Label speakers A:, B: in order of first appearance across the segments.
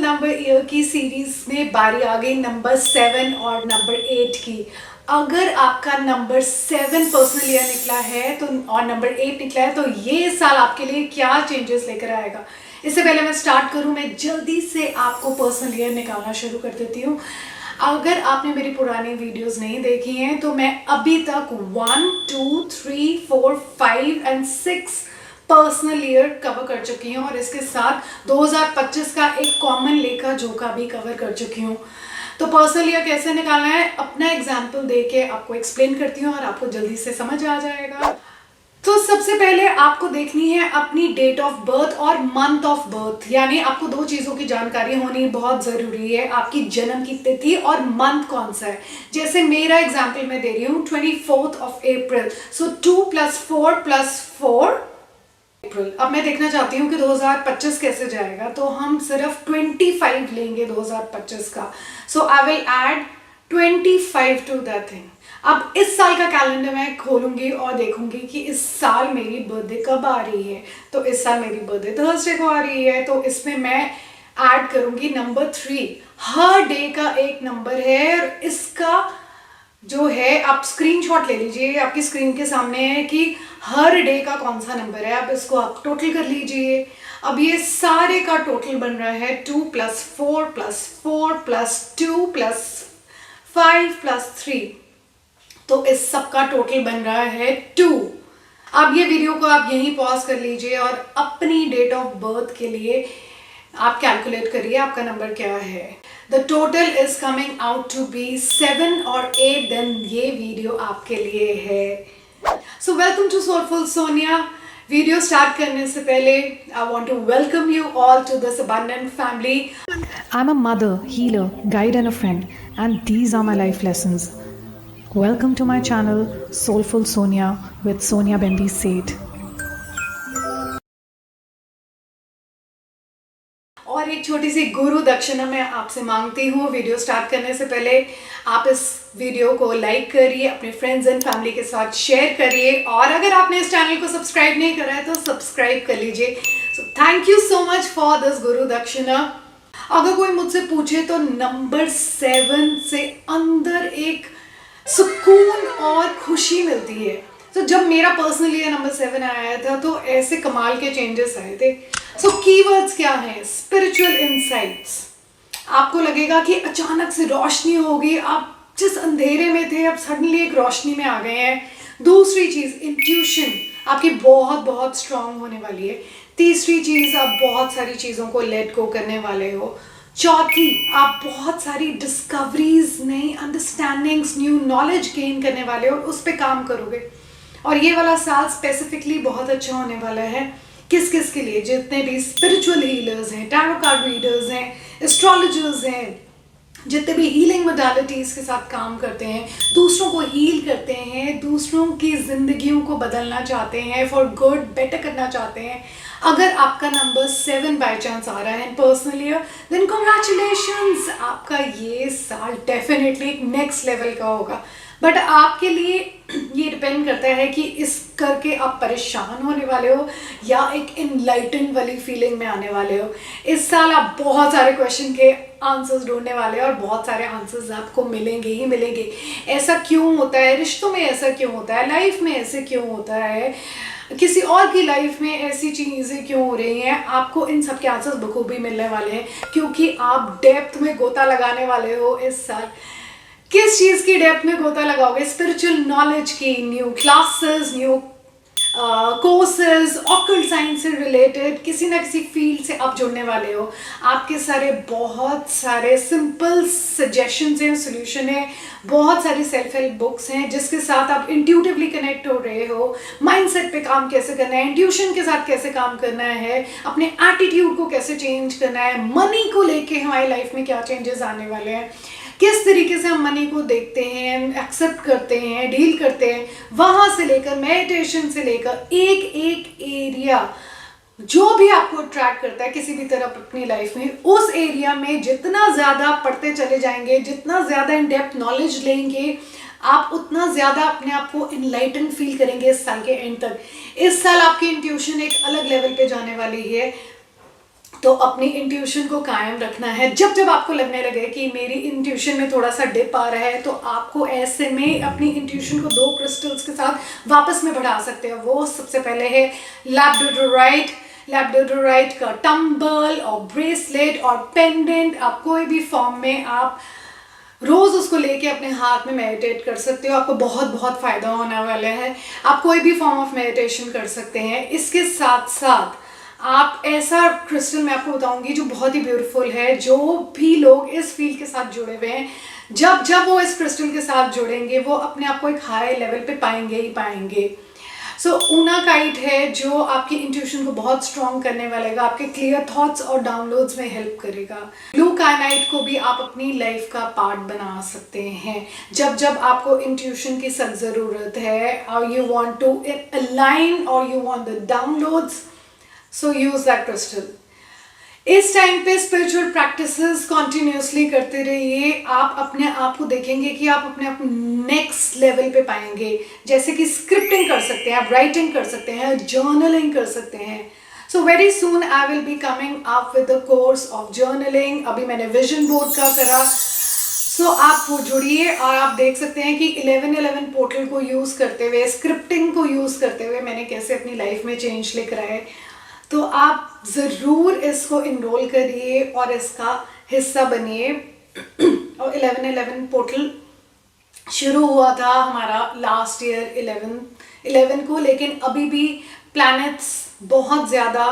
A: Number year की series में बारी आ गई नंबर 7 और नंबर 8 की। अगर आपका नंबर 7 पर्सनल ईयर निकला है तो और नंबर 8 निकला है तो ये साल आपके लिए क्या चेंजेस लेकर आएगा। इससे पहले मैं स्टार्ट करूं, मैं जल्दी से आपको पर्सनल ईयर निकालना शुरू कर देती हूँ। अगर आपने मेरी पुरानी वीडियोस नहीं देखी हैं तो मैं अभी तक 1, 2, 3, 4, 5 एंड 6 पर्सनल ईयर कवर कर चुकी हूँ और इसके साथ 2025 का एक कॉमन लेखा जोखा भी कवर कर चुकी हूँ। तो पर्सनल ईयर कैसे निकालना है अपना एग्जाम्पल दे के आपको एक्सप्लेन करती हूँ और आपको जल्दी से समझ आ जाएगा। तो सबसे पहले आपको देखनी है अपनी डेट ऑफ बर्थ और मंथ ऑफ बर्थ, यानी आपको दो चीज़ों की जानकारी होनी बहुत ज़रूरी है। आपकी जन्म की तिथि और मंथ कौन सा है। जैसे मेरा एग्जाम्पल मैं दे रही हूँ 24 ऑफ अप्रैल, सो 2 + 4 + 4 अप्रैल। अब मैं देखना चाहती हूँ कि 2025 कैसे जाएगा, तो हम सिर्फ 25 लेंगे 2025 का। So I will add 25 to that thing. अब इस साल का कैलेंडर मैं खोलूंगी और देखूंगी कि इस साल मेरी बर्थडे कब आ रही है। तो इस साल मेरी बर्थडे थर्सडे को आ रही है, तो इसमें मैं ऐड करूंगी नंबर 3। हर डे का एक नंबर है और इसका जो है आप स्क्रीनशॉट ले लीजिए, आपकी स्क्रीन के सामने है कि हर डे का कौन सा नंबर है। अब इसको आप टोटल कर लीजिए। अब ये सारे का टोटल बन रहा है 2 + 4 + 4 + 2 + 5 + 3, तो इस सब का टोटल बन रहा है 2। अब ये वीडियो को आप यहीं पॉज कर लीजिए और अपनी डेट ऑफ बर्थ के लिए आप कैलकुलेट करिए आपका नंबर क्या है। The total is coming out to be 7 और 8, देन ये वीडियो आपके लिए है। So welcome to soulful Sonia. Video start करने से पहले I want to welcome you all to this abundant family.
B: I'm a mother, healer, guide, and a friend, and these are my life lessons. Welcome to my channel, Soulful Sonia with Sonia Bendi Seth.
A: और एक छोटी सी गुरु दक्षिणा मैं आपसे मांगती हूँ। Video start करने से पहले आप इस वीडियो को लाइक करिए, अपने फ्रेंड्स एंड फैमिली के साथ शेयर करिए, और अगर आपने इस चैनल को सब्सक्राइब नहीं करा है तो सब्सक्राइब कर लीजिए। So thank you so much for this गुरु दक्षिणा। अगर कोई मुझसे पूछे तो नंबर 7 से अंदर एक सुकून और खुशी मिलती है। तो जब मेरा पर्सनल ईयर नंबर 7 आया था तो ऐसे कमाल के चेंजेस आए थे। सो कीवर्ड्स क्या हैं? Spiritual insights. आपको लगेगा कि अचानक से रोशनी होगी, आप जिस अंधेरे में थे अब सडनली एक रोशनी में आ गए हैं। दूसरी चीज इंट्यूशन आपकी बहुत बहुत स्ट्रांग होने वाली है। तीसरी चीज आप बहुत सारी चीजों को लेट गो करने वाले हो। चौथी, आप बहुत सारी डिस्कवरीज, नई अंडरस्टैंडिंग्स, न्यू नॉलेज गेन करने वाले हो, उस पर काम करोगे। और ये वाला साल स्पेसिफिकली बहुत अच्छा होने वाला है। किस किस के लिए? जितने भी स्पिरिचुअल हीलर्स हैं, टैरो कार्ड रीडर्स हैं, एस्ट्रोलॉजर्स हैं, जितने भी हीलिंग मोडालिटीज़ के साथ काम करते हैं, दूसरों को हील करते हैं, दूसरों की जिंदगियों को बदलना चाहते हैं, फॉर गुड बेटर करना चाहते हैं। अगर आपका नंबर 7 बाय चांस आ रहा है पर्सनल ईयर, देन कॉन्ग्रेचुलेशंस, आपका ये साल डेफिनेटली एक नेक्स्ट लेवल का होगा। बट आपके लिए ये डिपेंड करता है कि इस करके आप परेशान होने वाले हो या एक इनलाइटन वाली फीलिंग में आने वाले हो। इस साल आप बहुत सारे क्वेश्चन के आंसर्स ढूंढने वाले हो और बहुत सारे आंसर्स आपको मिलेंगे ही मिलेंगे। ऐसा क्यों होता है? रिश्तों में ऐसा क्यों होता है? लाइफ में ऐसे क्यों होता है? किसी और की लाइफ में ऐसी चीज़ें क्यों हो रही हैं? आपको इन सब के आंसर्स बखूबी मिलने वाले हैं, क्योंकि आप डेप्थ में गोता लगाने वाले हो इस साल। किस चीज़ की डेप्थ में गोता लगाओगे? स्पिरिचुअल नॉलेज की, new classes, new courses, occult science से रिलेटेड किसी ना किसी फील्ड से आप जुड़ने वाले हो। आपके सारे बहुत सारे सिंपल सजेशंस हैं, सोल्यूशन है, बहुत सारी सेल्फ हेल्प बुक्स हैं जिसके साथ आप इंट्यूटिवली कनेक्ट हो रहे हो। माइंडसेट पे काम कैसे करना है, इंट्यूशन के साथ कैसे काम करना है, अपने एटीट्यूड को कैसे चेंज करना है, मनी को लेके हमारी लाइफ में क्या चेंजेस आने वाले हैं, किस तरीके से हम मनी को देखते हैं, एक्सेप्ट करते हैं, डील करते हैं, वहाँ से लेकर मेडिटेशन से लेकर एक एक एरिया जो भी आपको अट्रैक्ट करता है किसी भी तरफ अपनी लाइफ में, उस एरिया में जितना ज़्यादा पढ़ते चले जाएंगे, जितना ज़्यादा इन डेप्थ नॉलेज लेंगे, आप उतना ज़्यादा अपने आप को इनलाइटन फील करेंगे इस साल के एंड तक। इस साल आपकी इंट्यूशन एक अलग लेवल पे जाने वाली है। तो अपनी इंट्यूशन को कायम रखना है। जब जब आपको लगने लगे कि मेरी इंट्यूशन में थोड़ा सा डिप आ रहा है, तो आपको ऐसे में अपनी इंट्यूशन को 2 क्रिस्टल्स के साथ वापस में बढ़ा सकते हो। वो सबसे पहले है लैब्राडोराइट। लैब्राडोराइट का टंबल और ब्रेसलेट और पेंडेंट, आप कोई भी फॉर्म में आप रोज उसको लेके अपने हाथ में मेडिटेट कर सकते हो। आपको बहुत बहुत फायदा होने वाला है। आप कोई भी फॉर्म ऑफ मेडिटेशन कर सकते हैं। इसके साथ साथ आप ऐसा क्रिस्टल मैं आपको बताऊंगी जो बहुत ही ब्यूटीफुल है। जो भी लोग इस फील्ड के साथ जुड़े हुए हैं, जब जब वो इस क्रिस्टल के साथ जुड़ेंगे, वो अपने आप को एक हाई लेवल पे पाएंगे ही पाएंगे। सो ऊनाकाइट है जो आपकी इंट्यूशन को बहुत स्ट्रॉन्ग करने वाला है, आपके क्लियर थॉट्स और डाउनलोड्स में हेल्प करेगा। ब्लू काइनाइट को भी आप अपनी लाइफ का पार्ट बना सकते हैं। जब जब आपको इंट्यूशन की सख्त ज़रूरत है और यू वांट टू अलाइन और you want the downloads, so use that crystal. इस टाइम पे स्पिरिचुअल प्रैक्टिसेस कॉन्टिन्यूसली करते रहिए। आप अपने आप को देखेंगे कि आप अपने आप नेक्स्ट लेवल पे पाएंगे। जैसे कि स्क्रिप्टिंग कर सकते हैं, आप राइटिंग कर सकते हैं, जर्नलिंग कर सकते हैं। So very soon I will be coming up with the course of journaling. अभी मैंने विजन बोर्ड का करा। सो आप वो जुड़िए और आप देख सकते हैं कि 1111 पोर्टल को यूज़ करते हुए, स्क्रिप्टिंग को यूज़ करते हुए मैंने कैसे अपनी लाइफ में चेंज लेकर आए। तो आप ज़रूर इसको इनरोल करिए और इसका हिस्सा बनिए। और 1111 पोर्टल शुरू हुआ था हमारा लास्ट ईयर 11 को, लेकिन अभी भी प्लैनेट्स बहुत ज़्यादा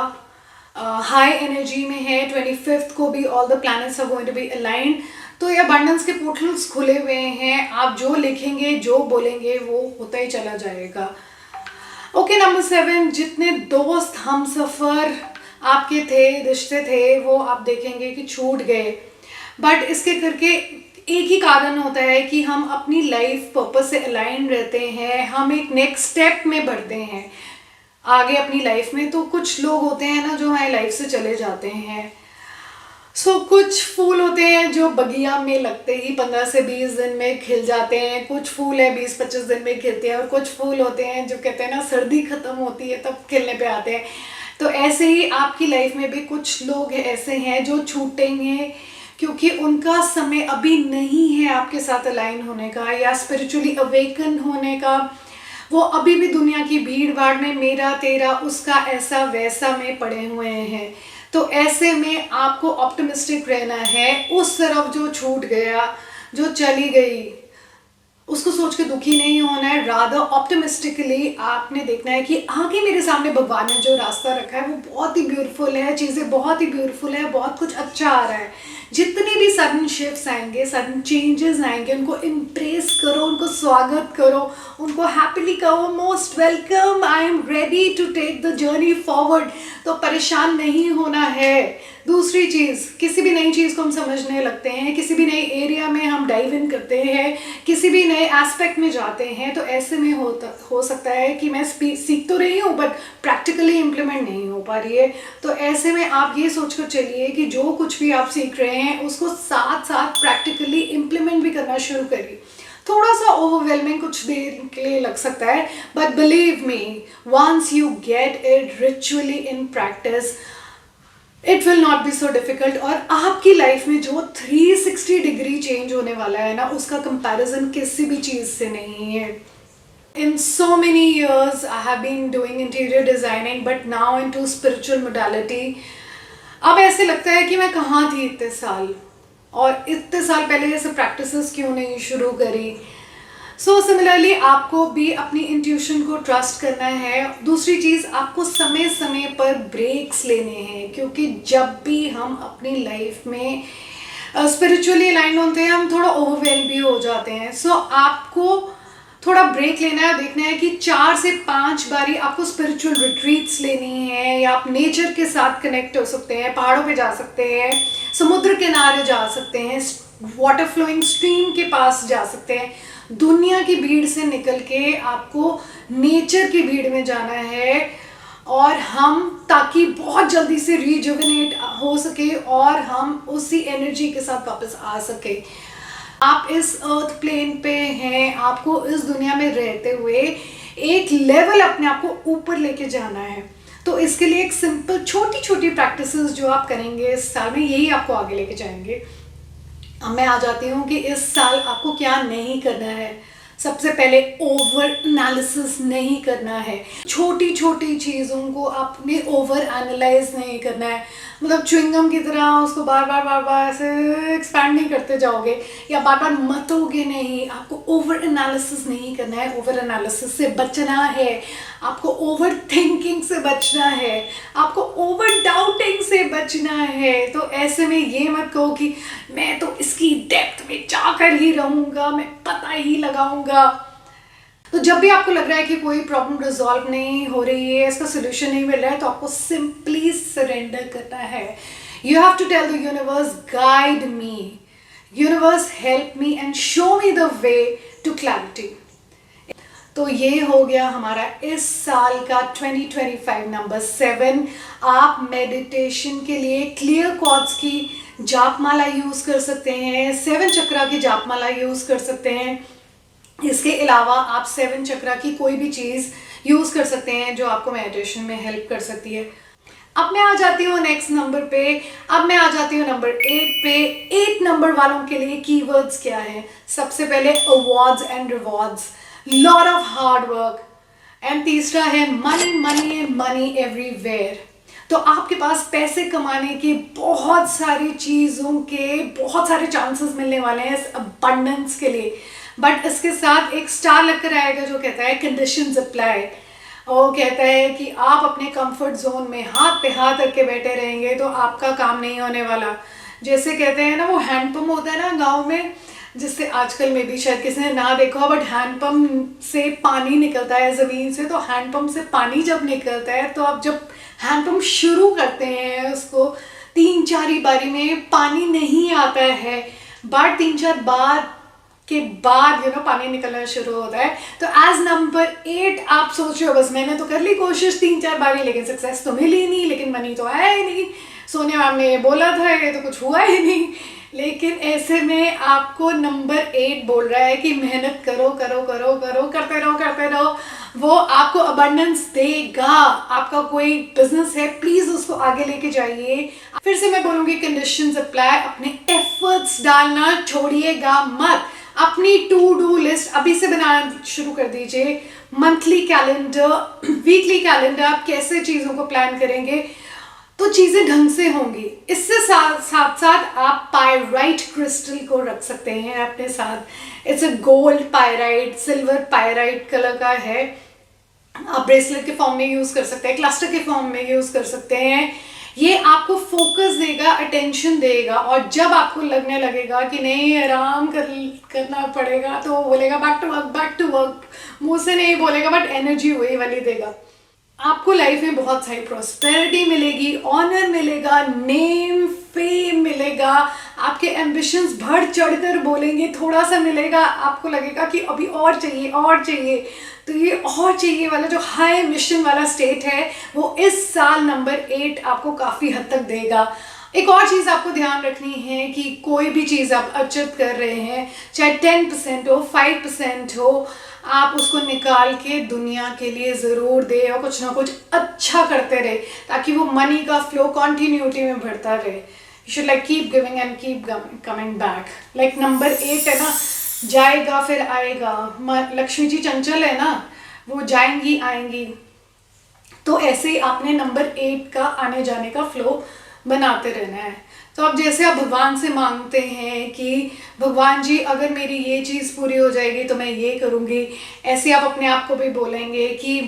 A: हाई एनर्जी में है। 25th को भी all the planets are going to be aligned. तो ये अबंडेंस के पोर्टल्स खुले हुए हैं। आप जो लिखेंगे, जो बोलेंगे, वो होता ही चला जाएगा। ओके, नंबर 7, जितने दोस्त हम सफ़र आपके थे, रिश्ते थे, वो आप देखेंगे कि छूट गए। बट इसके करके एक ही कारण होता है कि हम अपनी लाइफ पर्पस से अलाइन रहते हैं। हम एक नेक्स्ट स्टेप में बढ़ते हैं आगे अपनी लाइफ में। तो कुछ लोग होते हैं ना जो हमारी लाइफ से चले जाते हैं। सो कुछ फूल होते हैं जो बगिया में लगते ही 15 से 20 दिन में खिल जाते हैं। कुछ फूल है 20-25 दिन में खिलते हैं। और कुछ फूल होते हैं जो कहते हैं ना सर्दी ख़त्म होती है तब खिलने पे आते हैं। तो ऐसे ही आपकी लाइफ में भी कुछ लोग ऐसे हैं जो छूटेंगे क्योंकि उनका समय अभी नहीं है आपके साथ अलाइन होने का या स्पिरिचुअली अवेकन होने का। वो अभी भी दुनिया की भीड़ भाड़ में मेरा तेरा उसका ऐसा वैसा में पड़े हुए हैं। तो ऐसे में आपको ऑप्टिमिस्टिक रहना है। उस तरफ जो छूट गया, जो चली गई, उसको सोच के दुखी नहीं होना है। रादर ऑप्टिमिस्टिकली आपने देखना है कि आगे मेरे सामने भगवान ने जो रास्ता रखा है वो बहुत ही ब्यूटीफुल है, चीज़ें बहुत ही ब्यूटीफुल है, बहुत कुछ अच्छा आ रहा है। जितने भी सडन शिफ्ट्स आएंगे, सडन चेंजेस आएंगे, उनको इम्प्रेस करो, उनको स्वागत करो, उनको हैप्पीली कहो most welcome, I am ready to take the journey forward. तो परेशान नहीं होना है। दूसरी चीज़, किसी भी नई चीज़ को हम समझने लगते हैं, किसी भी नई एरिया में हम डाइव इन करते हैं, किसी भी नए एस्पेक्ट में जाते हैं, तो ऐसे में हो सकता है कि मैं सीख तो रही हूँ बट प्रैक्टिकली इम्प्लीमेंट नहीं हो पा रही है। तो ऐसे में आप ये सोचकर चलिए कि जो कुछ भी आप सीख रहे हैं उसको साथ साथ प्रैक्टिकली इम्प्लीमेंट भी करना शुरू करिए। थोड़ा सा ओवरवेलमिंग कुछ देर के लिए लग सकता है, but believe me, once you get it ritually in practice, it will not be so difficult. और आपकी लाइफ में जो 360 डिग्री चेंज होने वाला है ना, उसका कंपैरिजन किसी भी चीज़ से नहीं है। In so many years I have been doing interior designing, but now into spiritual modality. अब ऐसे लगता है कि मैं कहाँ थी इतने साल, और इतने साल पहले जैसे प्रैक्टिसेस क्यों नहीं शुरू करी। सो सिमिलरली आपको भी अपनी इंट्यूशन को ट्रस्ट करना है। दूसरी चीज़, आपको समय समय पर ब्रेक्स लेने हैं, क्योंकि जब भी हम अपनी लाइफ में स्पिरिचुअली अलाइन होते हैं हम थोड़ा ओवरवेल्म भी हो जाते हैं। सो आपको थोड़ा ब्रेक लेना है। देखना है कि 4 से 5 बारी आपको स्पिरिचुअल रिट्रीट्स लेनी है, या आप नेचर के साथ कनेक्ट हो सकते हैं, पहाड़ों पे जा सकते हैं, समुद्र किनारे जा सकते हैं, वाटर फ्लोइंग स्ट्रीम के पास जा सकते हैं। दुनिया की भीड़ से निकल के आपको नेचर की भीड़ में जाना है, और हम ताकि बहुत जल्दी से रिजुविनेट हो सके और हम उसी एनर्जी के साथ वापस आ सके। आप इस अर्थ प्लेन पे हैं, आपको इस दुनिया में रहते हुए एक लेवल अपने आप को ऊपर लेके जाना है। तो इसके लिए एक सिंपल छोटी छोटी प्रैक्टिसेस जो आप करेंगे इस साल में, यही आपको आगे लेके जाएंगे। अब मैं आ जाती हूँ कि इस साल आपको क्या नहीं करना है। सबसे पहले ओवर एनालिसिस नहीं करना है। छोटी छोटी चीज़ों को आपने ओवर एनालाइज नहीं करना है। मतलब च्युइंगम की तरह उसको बार बार ऐसे एक्सपैंड नहीं करते जाओगे या बार बार मतोगे नहीं। आपको ओवर एनालिसिस नहीं करना है। ओवर एनालिसिस से बचना है। आपको ओवर थिंकिंग से बचना है। आपको ओवर डाउटिंग से बचना है। तो ऐसे में ये मत कहो कि मैं तो इसकी डेप्थ में जाकर ही रहूँगा, मैं पता ही लगाऊंगा। तो जब भी आपको लग रहा है कि कोई प्रॉब्लम रिजॉल्व नहीं हो रही है, इसका सोल्यूशन नहीं मिल रहा है, तो आपको सिंपली सरेंडर करना है। You have to tell the universe, guide me, universe help me and show me the way to clarity. तो ये हो गया हमारा इस साल का 2025 नंबर 7। आप मेडिटेशन के लिए क्लियर कॉर्ड्स की जापमाला यूज कर सकते हैं, 7 चक्रा की जापमाला यूज कर सकते हैं। इसके अलावा आप 7 चक्रा की कोई भी चीज़ यूज़ कर सकते हैं जो आपको मेडिटेशन में हेल्प कर सकती है। अब मैं आ जाती हूँ नेक्स्ट नंबर पे। अब मैं आ जाती हूँ नंबर 8 पे। 8 नंबर वालों के लिए कीवर्ड्स क्या है? सबसे पहले awards and rewards, lot of hard work, and तीसरा है money money and money everywhere. तो आपके पास पैसे कमाने के बहुत सारी चीज़ों के बहुत सारे चांसेस मिलने वाले हैं इस अबंडेंस के लिए। बट इसके साथ एक स्टार लगकर आएगा जो कहता है कंडीशंस अप्लाई। वो कहता है कि आप अपने कंफर्ट जोन में हाथ पे हाथ रख के बैठे रहेंगे तो आपका काम नहीं होने वाला। जैसे कहते हैं ना, वो हैंडपम्प होता है ना गांव में, जिससे आजकल में भी शायद किसी ने ना देखा हो, बट हैंडपम्प से पानी निकलता है ज़मीन से। तो हैंडपम्प से पानी जब निकलता है तो आप जब हैंडपम्प शुरू करते हैं उसको 3-4 बारी में पानी नहीं आता है, बट 3-4 बार के बाद पानी निकलना शुरू होता है। तो एज नंबर 8 आप सोच रहे हो बस मैंने तो कर ली कोशिश 3-4 बारी, लेकिन सक्सेस तो मिली नहीं, लेकिन मनी तो आया ही नहीं, सोनिया मैम ने ये बोला था, ये तो कुछ हुआ ही नहीं। लेकिन ऐसे में आपको नंबर 8 बोल रहा है कि मेहनत करो करो करो करो, करते रहो, वो आपको अबंडेंस देगा। आपका कोई बिजनेस है, प्लीज उसको आगे लेके जाइए। फिर से मैं बोलूंगी कंडीशंस अप्लाई। अपने एफर्ट्स डालना छोड़िएगा मत। अपनी टू डू लिस्ट अभी से बनाना शुरू कर दीजिए। मंथली कैलेंडर, वीकली कैलेंडर, आप कैसे चीज़ों को प्लान करेंगे तो चीज़ें ढंग से होंगी। इससे साथ साथ आप पायराइट क्रिस्टल को रख सकते हैं अपने साथ। It's a gold pyrite, silver pyrite colour का है। आप ब्रेसलेट के फॉर्म में यूज़ कर सकते हैं, क्लस्टर के फॉर्म में यूज़ कर सकते हैं। ये आपको फोकस देगा, अटेंशन देगा। और जब आपको लगने लगेगा कि नहीं आराम करना पड़ेगा, तो वो बोलेगा बैक टू वर्क। मुंह से नहीं बोलेगा बट एनर्जी वही वाली देगा। आपको लाइफ में बहुत सारी प्रॉस्पेरिटी मिलेगी, ऑनर मिलेगा, नेम फेम मिलेगा। आपके एम्बिशंस बढ़ चढ़कर बोलेंगे, थोड़ा सा मिलेगा, आपको लगेगा कि अभी और चाहिए और चाहिए। तो ये और चाहिए वाला जो हाई मिशन वाला स्टेट है वो इस साल नंबर 8 आपको काफ़ी हद तक देगा। एक और चीज़ आपको ध्यान रखनी है कि कोई भी चीज़ आप अर्जित कर रहे हैं, चाहे 10% हो, 5% हो, आप उसको निकाल के दुनिया के लिए ज़रूर दे और कुछ ना कुछ अच्छा करते रहे, ताकि वो मनी का फ्लो कॉन्टिन्यूटी में बढ़ता रहे। You should like keep giving and keep coming back. Like number 8 है ना, जाएगा फिर आएगा। लक्ष्मी जी चंचल है ना, वो जाएंगी आएंगी। तो ऐसे ही आपने नंबर 8 का आने जाने का फ्लो बनाते रहना है। तो अब जैसे आप भगवान से मांगते हैं कि भगवान जी अगर मेरी ये चीज़ पूरी हो जाएगी तो मैं ये करूँगी, ऐसे आप अपने आप को भी बोलेंगे कि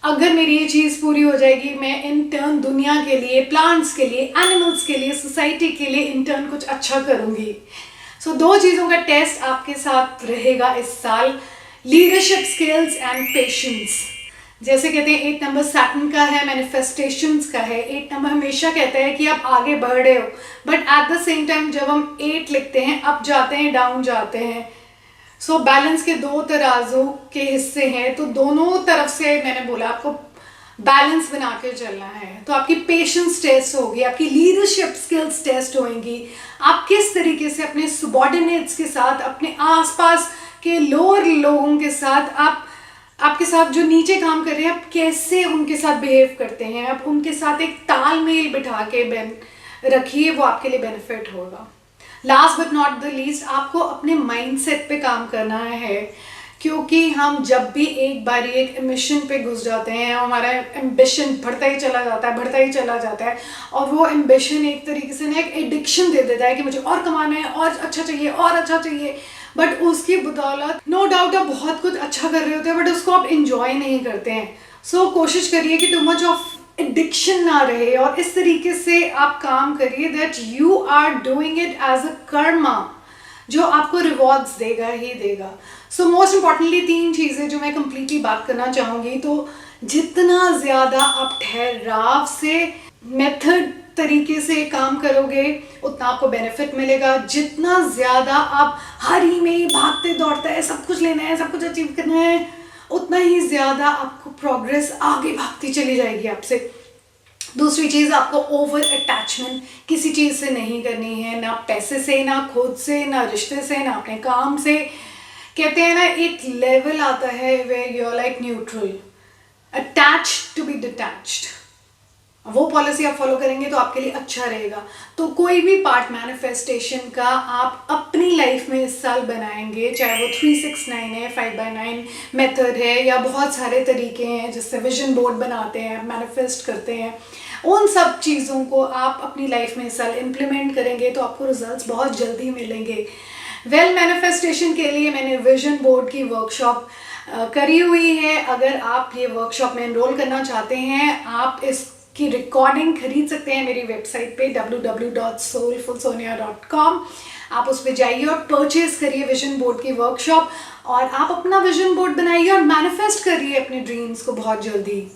A: अगर मेरी ये चीज़ पूरी हो जाएगी मैं इन टर्न दुनिया के लिए, प्लांट्स के लिए, एनिमल्स के लिए, सोसाइटी के लिए इन टर्न कुछ अच्छा करूँगी। सो 2 चीज़ों का टेस्ट आपके साथ रहेगा इस साल, लीडरशिप स्किल्स एंड पेशेंस। जैसे कहते हैं 8 नंबर सैटर्न का है, मैनिफेस्टेशंस का है। 8 नंबर हमेशा कहता है कि आप आगे बढ़ रहे हो, but at the same time जब हम 8 लिखते हैं अप जाते हैं, डाउन जाते हैं। सो बैलेंस के 2 तराजू के हिस्से हैं, तो दोनों तरफ से मैंने बोला आपको बैलेंस बना के चलना है। तो आपकी पेशेंस टेस्ट होगी, आपकी लीडरशिप स्किल्स टेस्ट होंगी। आप किस तरीके से अपने सबॉर्डिनेट्स के साथ, अपने आसपास के लोअर लोगों के साथ आप आपके साथ जो नीचे काम कर रहे हैं, आप कैसे उनके साथ बिहेव करते हैं, आप उनके साथ एक तालमेल बिठा के रखिए, वो आपके लिए बेनिफिट होगा। Last but not the least, आपको अपने माइंडसेट पे काम करना है, क्योंकि हम जब भी एक बारी एक एम्बिशन पे घुस जाते हैं, हमारा एम्बिशन बढ़ता ही चला जाता है, बढ़ता ही चला जाता है, और वो एम्बिशन एक तरीके से ना एक एडिक्शन दे देता है कि मुझे और कमाना है, और अच्छा चाहिए, और अच्छा चाहिए। बट उसकी बदौलत नो डाउट आप बहुत कुछ अच्छा कर रहे होते हैं, बट उसको आप इंजॉय नहीं करते हैं। सो कोशिश करिए कि टू मच ऑफ एडिक्शन ना रहे, और इस तरीके से आप काम करिए that you are doing it as a karma, जो आपको रिवॉर्ड्स देगा ही देगा। सो मोस्ट इंपॉर्टेंटली 3 चीज़ें जो मैं कंप्लीटली बात करना चाहूँगी, तो जितना ज़्यादा आप ठहराव से, मेथड तरीके से काम करोगे, उतना आपको बेनिफिट मिलेगा। जितना ज़्यादा आप हरी में भागते दौड़ते हैं, सब कुछ लेना है, सब कुछ अचीव करना है, उतना ही ज़्यादा आपको प्रोग्रेस आगे भागती चली जाएगी आपसे। दूसरी चीज़, आपको ओवर अटैचमेंट किसी चीज़ से नहीं करनी है, ना पैसे से, ना खुद से, ना रिश्ते से, ना अपने काम से। कहते हैं ना, एक लेवल आता है where you are like neutral, attached to be detached. वो पॉलिसी आप फॉलो करेंगे तो आपके लिए अच्छा रहेगा। तो कोई भी पार्ट मैनिफेस्टेशन का आप अपनी लाइफ में इस साल बनाएंगे, चाहे वो 369 है, 5x9 मेथड है, या बहुत सारे तरीके हैं जिससे विजन बोर्ड बनाते हैं, मैनिफेस्ट करते हैं, उन सब चीज़ों को आप अपनी लाइफ में इस साल इम्प्लीमेंट करेंगे तो आपको रिजल्ट्स बहुत जल्दी मिलेंगे। वेल मैनिफेस्टेशन के लिए मैंने विजन बोर्ड की वर्कशॉप करी हुई है। अगर आप ये वर्कशॉप में एनरोल करना चाहते हैं, आप इसकी रिकॉर्डिंग खरीद सकते हैं मेरी वेबसाइट पे www.soulfulsonia.com। आप उस पर जाइए और परचेज करिए विजन बोर्ड की वर्कशॉप, और आप अपना विजन बोर्ड बनाइए और मैनिफेस्ट करिए अपने ड्रीम्स को बहुत जल्दी।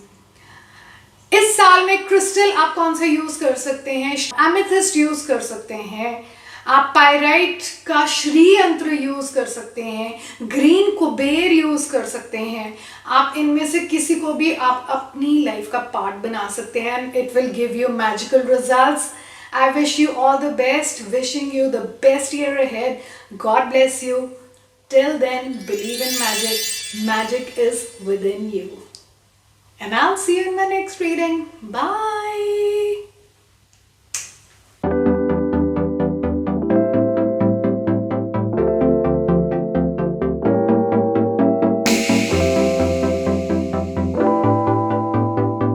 A: इस साल में क्रिस्टल आप कौन सा यूज कर सकते हैं? एमेथिस्ट यूज कर सकते हैं, आप पायराइट का श्री यंत्र यूज कर सकते हैं, ग्रीन कुबेर यूज कर सकते हैं। आप इनमें से किसी को भी आप अपनी लाइफ का पार्ट बना सकते हैं, and it will give you magical results. I wish you all the best, wishing you the best year ahead. God bless you. Till then, believe in magic. Magic is within you. And I'll see you in the next reading. Bye.